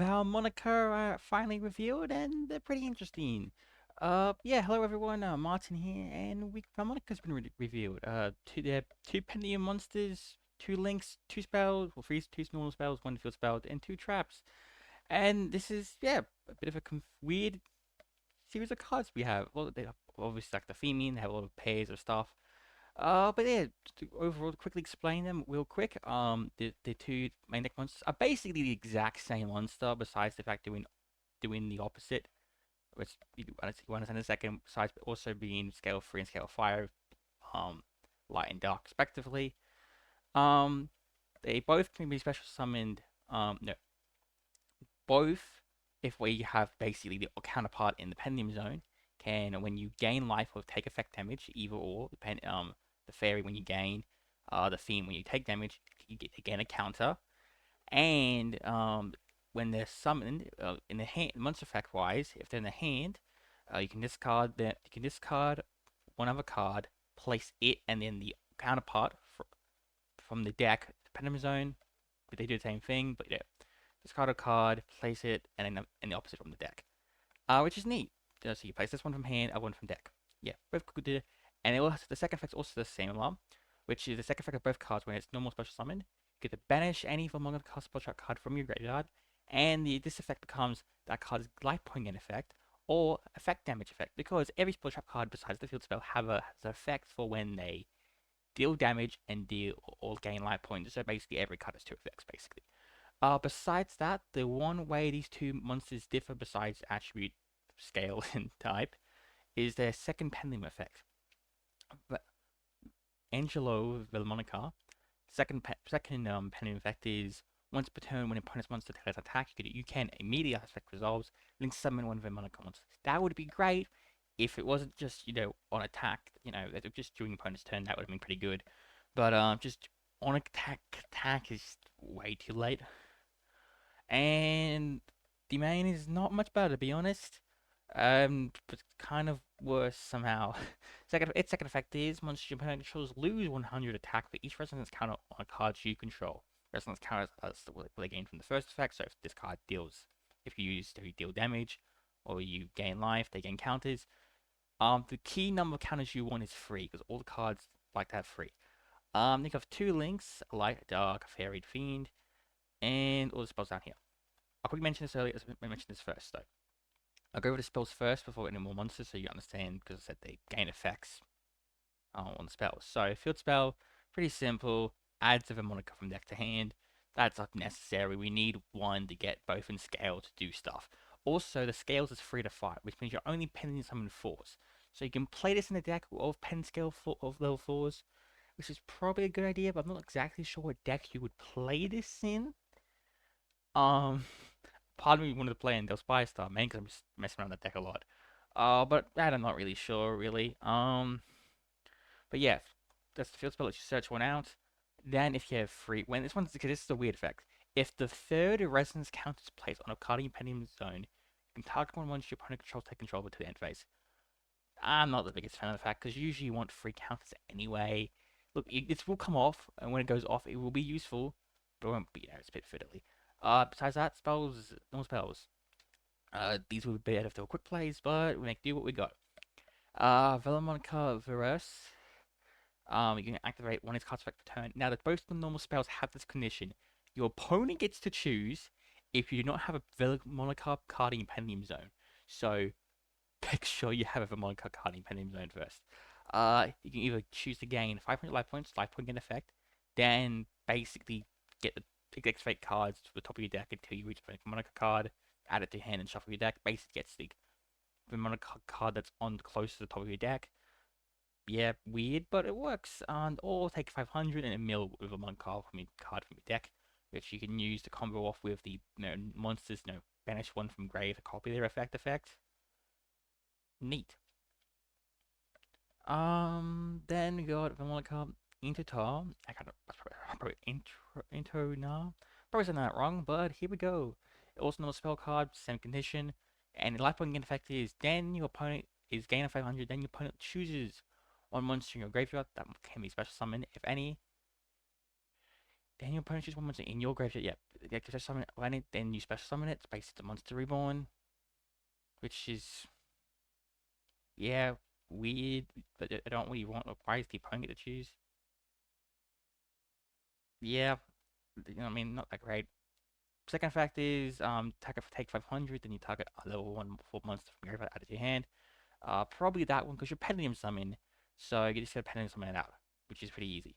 Valmonica finally revealed, and they're pretty interesting. Yeah, hello everyone. Martin here, and Valmonica's been revealed. Two Pendulum monsters, two links, two spells, well, two normal spells, one field spell, and two traps. And this is a bit of a weird series of cards we have. Well, they obviously like the theming, they have a lot of pairs of stuff. But yeah, to overall quickly explain them real quick. The two main deck monsters are basically the exact same monster, besides the fact doing the opposite, which you understand in a second. Besides also being scale 3 and scale 5, um, light and dark respectively. Um, they both can be special summoned. No, both if we have basically the counterpart in the Pendulum zone can, when you gain life or take effect damage, either or, the fairy when you gain, the theme when you take damage, you get again a counter, and when they're summoned in the hand, monster effect wise, if they're in the hand, you can discard one other card, place it, and then the counterpart from the deck, the Pendulum zone, but they do the same thing, but yeah, discard a card, place it, and then the opposite from the deck. Which is neat. So you place this one from hand, other one from deck. Yeah, both good. And the second effect is also the same alarm, which is the second effect of both cards when it's normal special summon. You get to banish any Valmonica cast spell trap card from your graveyard, and this effect becomes that card's life point gain effect or effect damage effect, because every spell trap card besides the field spell has an effect for when they deal damage and deal or gain life points. So basically every card has two effects basically. Besides that, the one way these two monsters differ besides attribute, scale, and type is their second pendulum effect. But Angelo Valmonica, second pendulum effect is once per turn when opponent's monster declares attack, you can immediately effect resolves, link summon one of Valmonica monsters. That would be great if it wasn't just on attack, just during opponent's turn. That would have been pretty good. But just on attack is way too late. And Demone is not much better, to be honest. But kind of worse somehow. Its second effect is monsters your opponent controls lose 100 attack for each resonance counter on a card you control. Resonance counters as what they gain from the first effect. So if this card deals, if you deal damage, or you gain life, they gain counters. The key number of counters you want is 3, because all the cards like to have 3. You have two links: light, dark, fairy, fiend, and all the spells down here. I'll quickly mention this earlier. I mentioned this first, though. I'll go over the spells first before any more monsters, so you understand, because I said they gain effects on the spells. So, field spell, pretty simple. Adds a Valmonica from deck to hand. That's not necessary. We need one to get both in scale to do stuff. Also, the scales is 3 to 5, which means you're only pending summon 4s. So you can play this in the deck of pen scale of level 4s, which is probably a good idea, but I'm not exactly sure what deck you would play this in. Um, Part of me wanted to play in Del Spy Star, man, because I'm just messing around that deck a lot. But that I'm not really sure, really. But yeah, that's the field spell. Let you search one out. Then if you have free, when this one's, because this is a weird effect. If the third resonance count is placed on a card in your pending zone, you can target one once your opponent controls take control to the end phase. I'm not the biggest fan of the fact, because usually you want free counters anyway. Look, it will come off, and when it goes off, it will be useful, but it won't be, it's a bit fiddly. Besides that, spells, normal spells. These would be better if they were quick plays, but we make do what we got. Valmonica Verus. You can activate one of its cards effect per turn. Now, that both the normal spells have this condition. Your opponent gets to choose if you do not have a Valmonica card in your Pendulum zone. So, make sure you have a Valmonica card in your Pendulum zone first. You can either choose to gain 500 life point gain effect, then basically get the activate cards to the top of your deck until you reach a Valmonica card, add it to hand and shuffle your deck. Basically gets the Valmonica card that's on close to the top of your deck. Yeah, weird, but it works. And or take 500 and a mill with a card from your deck, which you can use to combo off with the monsters. Banish one from grave to copy their effect. Neat. Then we got Valmonica Intertar. I got probably intro now. Probably saying that wrong, but here we go. Also, another spell card, same condition, and the life point gain effect is then your opponent is gain of 500. Then your opponent chooses one monster in your graveyard that can be special summoned, if any. and your opponent chooses one monster in your graveyard. Yep. Yeah, just summon it, land it, then you special summon it. It's basically the monster reborn, which is yeah weird. But I don't really want. Why is the opponent get to choose? Yeah, you know what I mean, not that great. Second fact is take 500, then you target a level 1 4 monster from your graveyard out of your hand. Probably that one because you're Pendulum summon, so you just get Pendulum summon it out, which is pretty easy.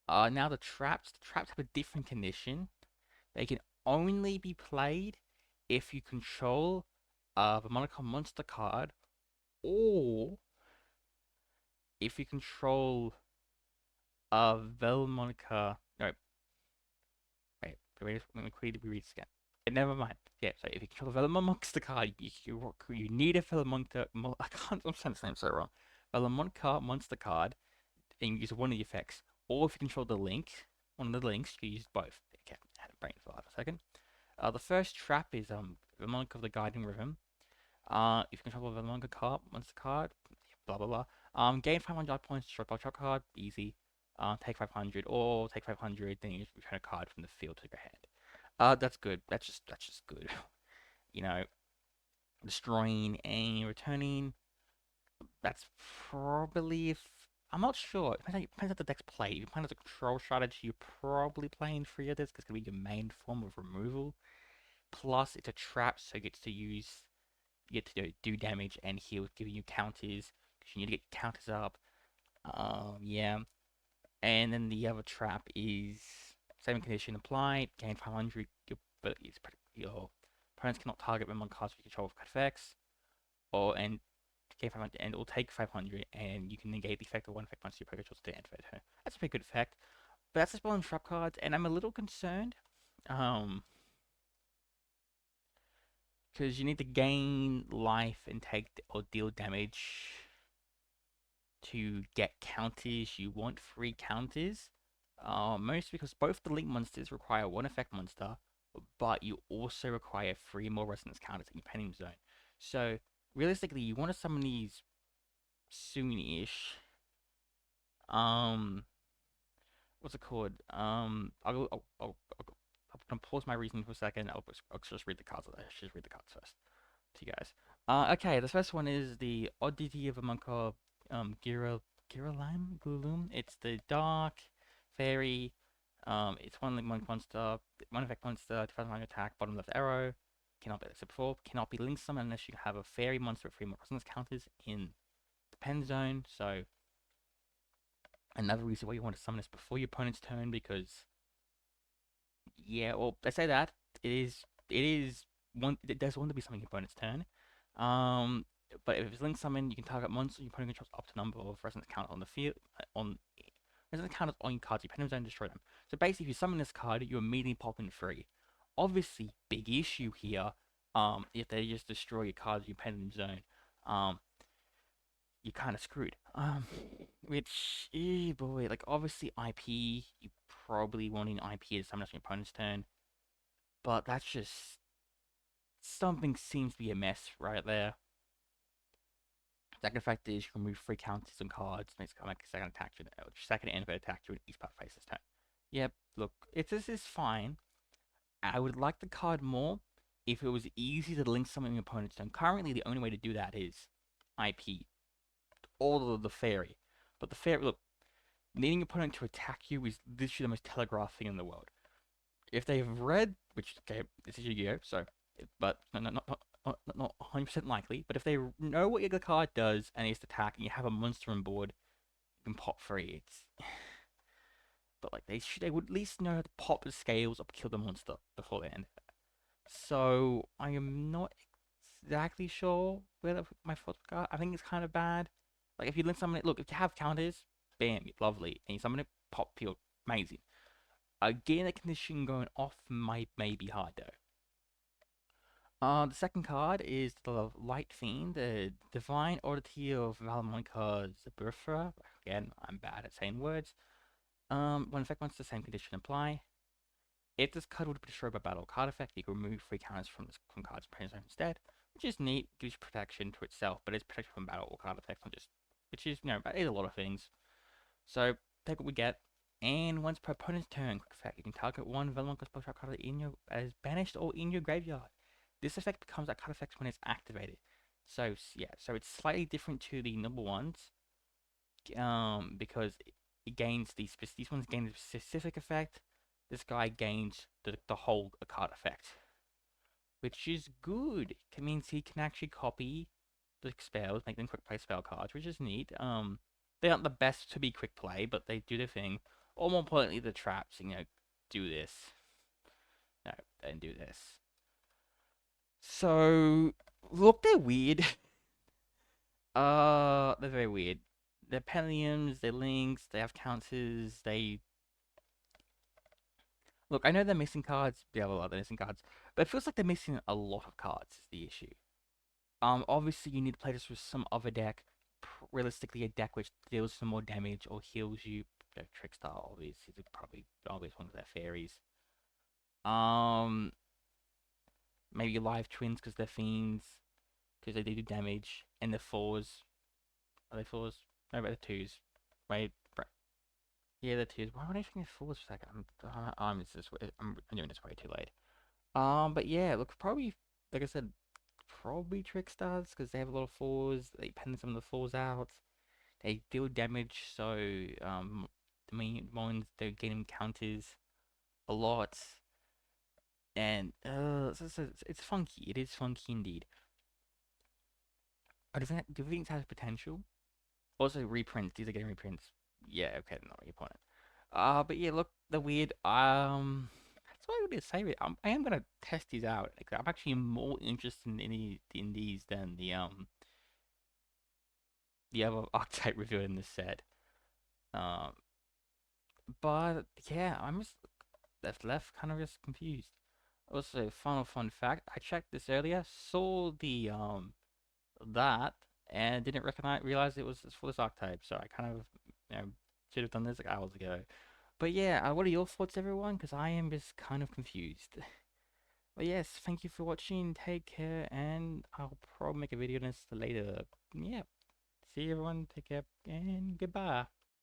Now the traps. The traps have a different condition. They can only be played if you control a Valmonica monster card, or if you control a Valmonica. No, let me quickly read this again. Never mind. Yeah, so if you control a Valmonica card, you need a Valmonica. I can't. I'm saying the name so wrong. Valmonica monster card, and you use one of the effects. Or if you control the link, one of the links, you use both. Okay, I had a brain for a second. The first trap is Valmonica of the Guiding Rhythm. If you control the Valmonica card, monster card, blah blah blah. Gain 500 points, destroy by trap card, easy. Take 500 or take 500, then you return a card from the field to your hand. That's good. That's just good. You know, destroying and returning. That's probably if I'm not sure. It depends how the deck's played. If you're playing as a control strategy, you're probably playing 3 of this because it's gonna be your main form of removal. Plus, it's a trap, so you get to do damage and heal, giving you counters because you need to get counters up. Yeah. And then the other trap is same condition apply, gain 500, but your opponents cannot target when on cards you control with effects, or and gain 500 and it will take 500, and you can negate the effect of one effect once your opponent controls the end of it. That's a pretty good effect. But that's the spell on trap cards, and I'm a little concerned, because you need to gain life and take or deal damage to get counters. You want 3 counters. Mostly because both the Link monsters require 1 effect monster, but you also require 3 more resonance counters in your Pendulum Zone. So realistically, you want to summon these soonish. Um, what's it called? I'm gonna pause my reasoning for a second. I'll just read the cards. I should just read the cards first to you guys. Okay, the first one is the Oddity of a Monk of Gilum. It's the Dark Fairy. It's one monk monster, 1 effect monster, 2,000 attack, bottom left arrow. Cannot be, except before, cannot be link summoned unless you have a fairy monster with 3 more presence counters in the pen zone. So another reason why you want to summon this before your opponent's turn, because yeah, well, they say that it does want to be something your opponent's turn. Um, but if it's link summon, you can target monster your opponent controls up to number of resonance count on the field on resonance counters on your cards. You pen them and destroy them. So basically, if you summon this card, you immediately pop in 3. Obviously, big issue here. If they just destroy your cards, you pen them zone. You're kind of screwed. Which, boy, like obviously IP, you probably wanting IP to summon us on your opponent's turn, but that's just something seems to be a mess right there. Second effect is you can remove 3 counters on cards, makes it make a second attack to second and third attack during each part faces turn. Yep, look, this is fine. I would like the card more if it was easy to link summon your opponent's turn. Currently, the only way to do that is IP. All of the fairy. But the fairy, look, needing your opponent to attack you is literally the most telegraphed thing in the world. If they've read, which, okay, this is Yu-Gi-Oh, so, but not 100% likely, but if they know what your card does and it's attack and you have a monster on board, you can pop 3. It's. But like they would at least know how to pop the scales or kill the monster before they end. So I am not exactly sure where my thoughts are. I think it's kind of bad. Like if you link summon it, look, if you have counters, bam, lovely, and you summon it, pop field, amazing. Again, a condition going off may be hard though. The second card is the Light Fiend, the Divine Oddity of Valmonica Zaburfa. Again, I'm bad at saying words. When effect wants the same condition apply. If this card would be destroyed by battle card effect, you can remove 3 counters from cards instead, which is neat, gives you protection to itself, but it's protection from battle or card effects, which is, it is a lot of things. So, take what we get. And once per opponent's turn, quick effect, you can target one Valmonica spell card in your as banished or in your graveyard. This effect becomes that card effect when it's activated. So yeah, so it's slightly different to the number ones, because it gains these ones gain a specific effect. This guy gains the whole card effect, which is good. It means he can actually copy the spells, make them quick play spell cards, which is neat. They aren't the best to be quick play, but they do their thing. Or more importantly, the traps. Do this. No, and do this. So look, they're weird. They're very weird. They're Pendulums, they're links, they have counters, they look, I know they're missing cards, they have a lot of missing cards, but it feels like they're missing a lot of cards is the issue. Obviously you need to play this with some other deck. Realistically, a deck which deals some more damage or heals you. Trickstar, obviously, is probably always one of their fairies. Um, Maybe Live Twins because they're fiends, because they do damage, and the fours. Are they fours? No, but they're twos. Wait, yeah, they're twos. Why would I think they're fours for a second? I'm doing this way too late. But yeah, look, probably like I said, probably Trickstars because they have a lot of fours. They pen some of the fours out. They deal damage, so the main ones they're getting counters a lot, and it's funky. It is funky indeed. Do you think it has potential? Also, reprints. These are getting reprints. Yeah, okay, not your point. But yeah, look, the weird. That's what I would say. I am gonna test these out. Like, I'm actually more interested in these than the other archetype revealed in this set. Um, but yeah, I'm just left kind of just confused. Also, final fun fact: I checked this earlier, saw the that, and didn't realize it was for this archetype. So I kind of should have done this like hours ago. But yeah, what are your thoughts, everyone? Because I am just kind of confused. But yes, thank you for watching. Take care, and I'll probably make a video on this later. Yeah, see you everyone. Take care, and goodbye.